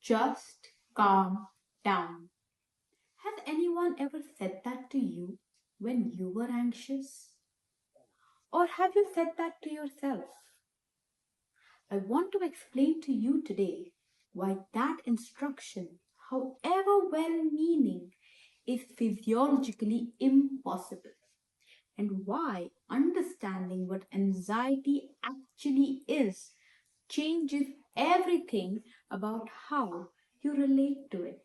Just calm down. Has anyone ever said that to you when you were anxious? Or have you said that to yourself? I want to explain to you today why that instruction, however well meaning, is physiologically impossible, and why understanding what anxiety actually is changes everything about how you relate to it.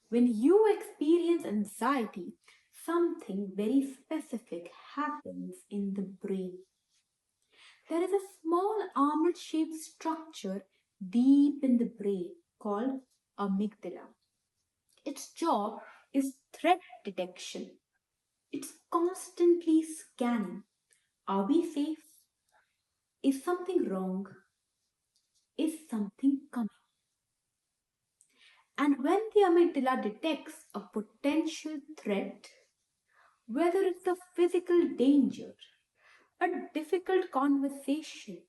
When you experience anxiety, something very specific happens in the brain. There is a small almond shaped structure deep in the brain called amygdala. Its job is threat detection. It's constantly scanning. Are we safe? Is something wrong? Is something coming? And when the amygdala detects a potential threat, whether it's a physical danger, a difficult conversation,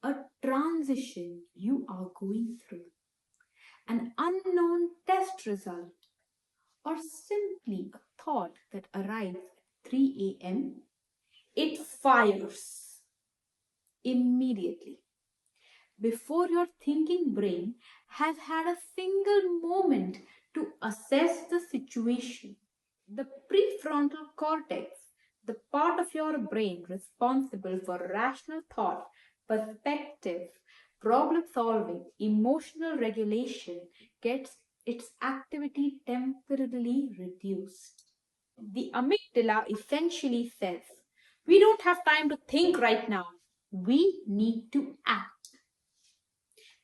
a transition you are going through, an unknown test result, or simply a thought that arrives at 3 a.m., it fires immediately before your thinking brain has had a single moment to assess the situation. The prefrontal cortex, the part of your brain responsible for rational thought, perspective, problem solving, emotional regulation, gets its activity temporarily reduced. The amygdala essentially says, we don't have time to think right now. We need to act.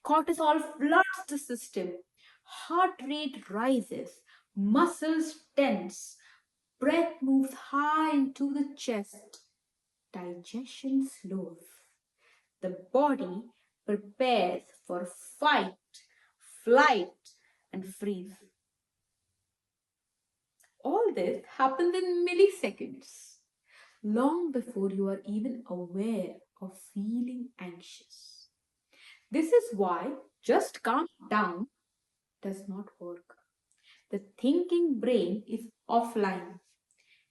Cortisol floods the system. Heart rate rises. Muscles tense. Breath moves high into the chest. Digestion slows. The body prepares for fight, flight, and freeze. All this happens in milliseconds, long before you are even aware of feeling anxious. This is why just calm down does not work. The thinking brain is offline.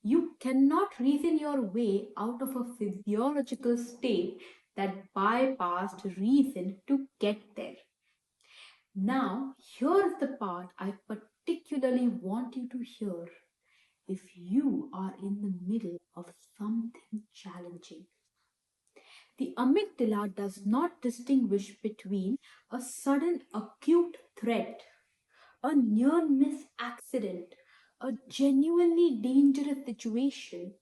You cannot reason your way out of a physiological state that bypassed reason to get there. Now, here's the part I particularly want you to hear if you are in the middle of something challenging. The amygdala does not distinguish between a sudden acute threat, a near miss accident, a genuinely dangerous situation,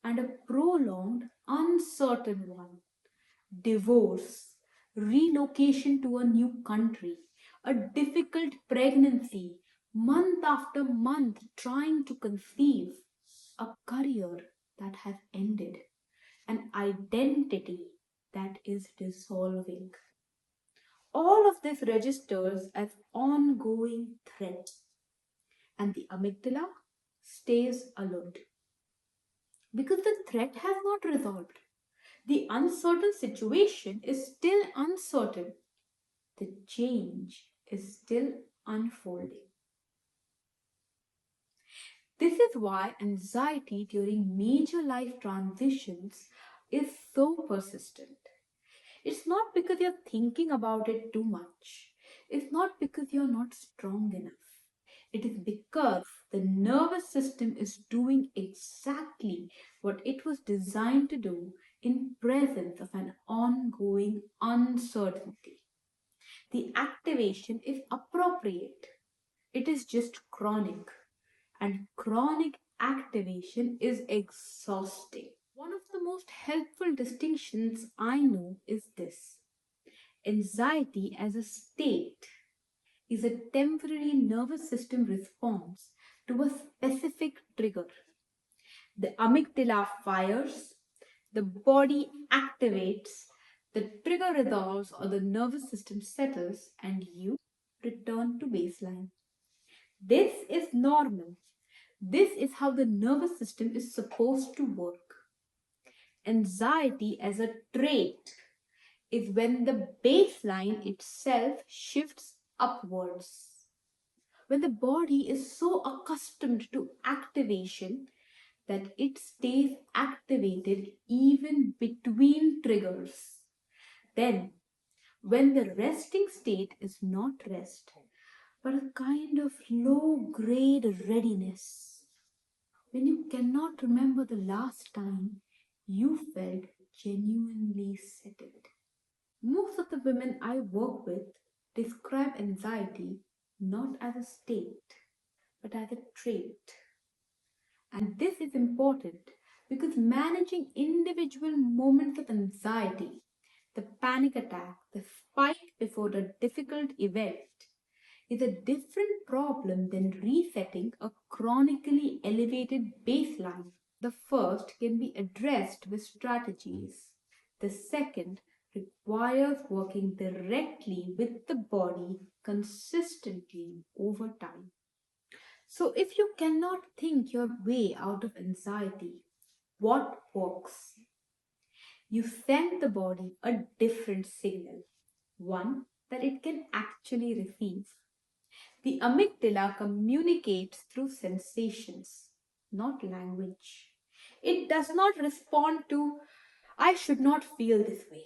and a prolonged, uncertain one. Divorce, relocation to a new country, a difficult pregnancy, month after month trying to conceive, a career that has ended, an identity that is dissolving. All of this registers as ongoing threat, and the amygdala stays alert because the threat has not resolved. The uncertain situation is still uncertain. The change is still unfolding. This is why anxiety during major life transitions is so persistent. It's not because you're thinking about it too much. It's not because you're not strong enough. It is because the nervous system is doing exactly what it was designed to do in presence of an ongoing uncertainty. The activation is appropriate. It is just chronic. And chronic activation is exhausting. One of the most helpful distinctions I know is this: anxiety as a state is a temporary nervous system response to a specific trigger. The amygdala fires, the body activates, the trigger resolves, or the nervous system settles, and you return to baseline. This is normal. This is how the nervous system is supposed to work. Anxiety as a trait is when the baseline itself shifts upwards. When the body is so accustomed to activation that it stays activated even between triggers. Then, when the resting state is not rest, but a kind of low grade readiness, when you cannot remember the last time you felt genuinely settled. Most of the women I work with describe anxiety not as a state, but as a trait. And this is important because managing individual moments of anxiety, the panic attack, the spike before a difficult event, is a different problem than resetting a chronically elevated baseline. The first can be addressed with strategies. The second requires working directly with the body consistently over time. So, if you cannot think your way out of anxiety, what works? You send the body a different signal, one that it can actually receive. The amygdala communicates through sensations, not language. It does not respond to, I should not feel this way.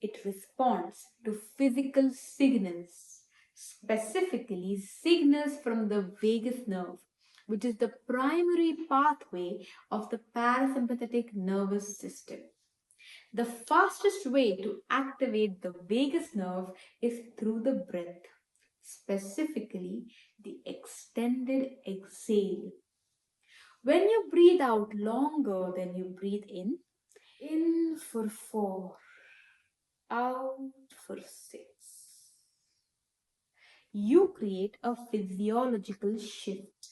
It responds to physical signals, specifically signals from the vagus nerve, which is the primary pathway of the parasympathetic nervous system. The fastest way to activate the vagus nerve is through the breath, specifically the extended exhale. When you breathe out longer than you breathe in for 4, out for 6, you create a physiological shift.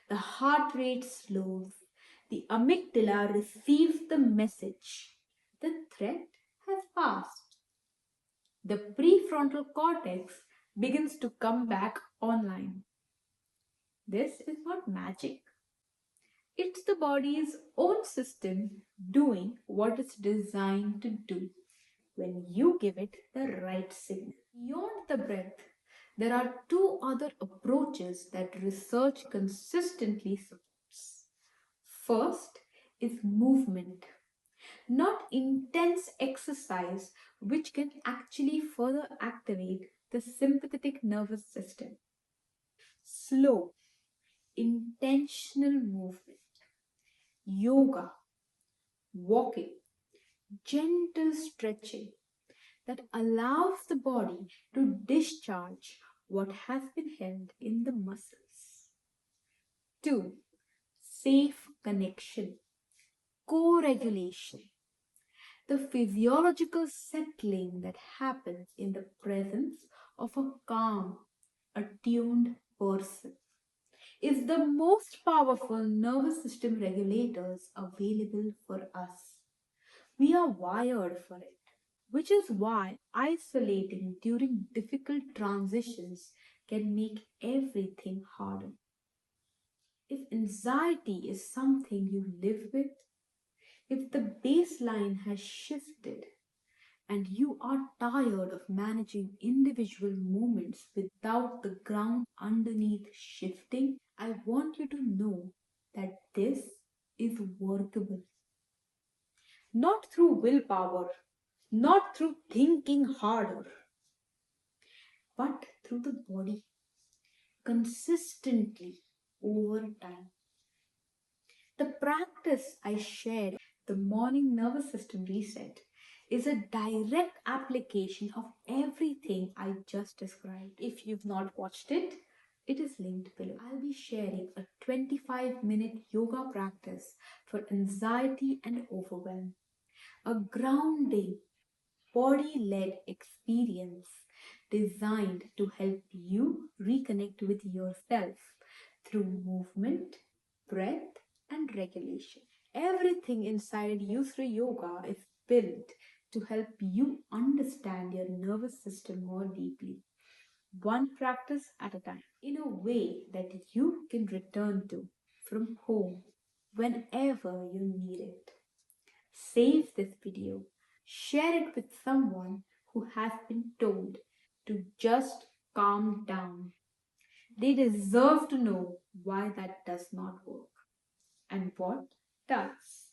The heart rate slows, the amygdala receives the message. The threat has passed. The prefrontal cortex begins to come back online. This is not magic. It's the body's own system doing what it's designed to do when you give it the right signal. Beyond the breath, there are two other approaches that research consistently supports. First is movement, not intense exercise, which can actually further activate the sympathetic nervous system. Slow, intentional movement, yoga, walking, gentle stretching that allows the body to discharge what has been held in the muscles. 2. Safe connection, co regulation, the physiological settling that happens in the presence of a calm, attuned person, is the most powerful nervous system regulators available for us. We are wired for it, which is why isolating during difficult transitions can make everything harder. If anxiety is something you live with, if the baseline has shifted, and you are tired of managing individual moments without the ground underneath shifting, I want you to know that this is workable. Not through willpower, not through thinking harder, but through the body, consistently over time. The practice I shared, the morning nervous system reset, is a direct application of everything I just described. If you've not watched it, it is linked below. I'll be sharing a 25-minute yoga practice for anxiety and overwhelm, a grounding, body led experience designed to help you reconnect with yourself through movement, breath, and regulation. Everything inside Yusr Yoga is built to help you understand your nervous system more deeply, one practice at a time, in a way that you can return to from home whenever you need it. Save this video, share it with someone who has been told to just calm down. They deserve to know why that does not work and what does.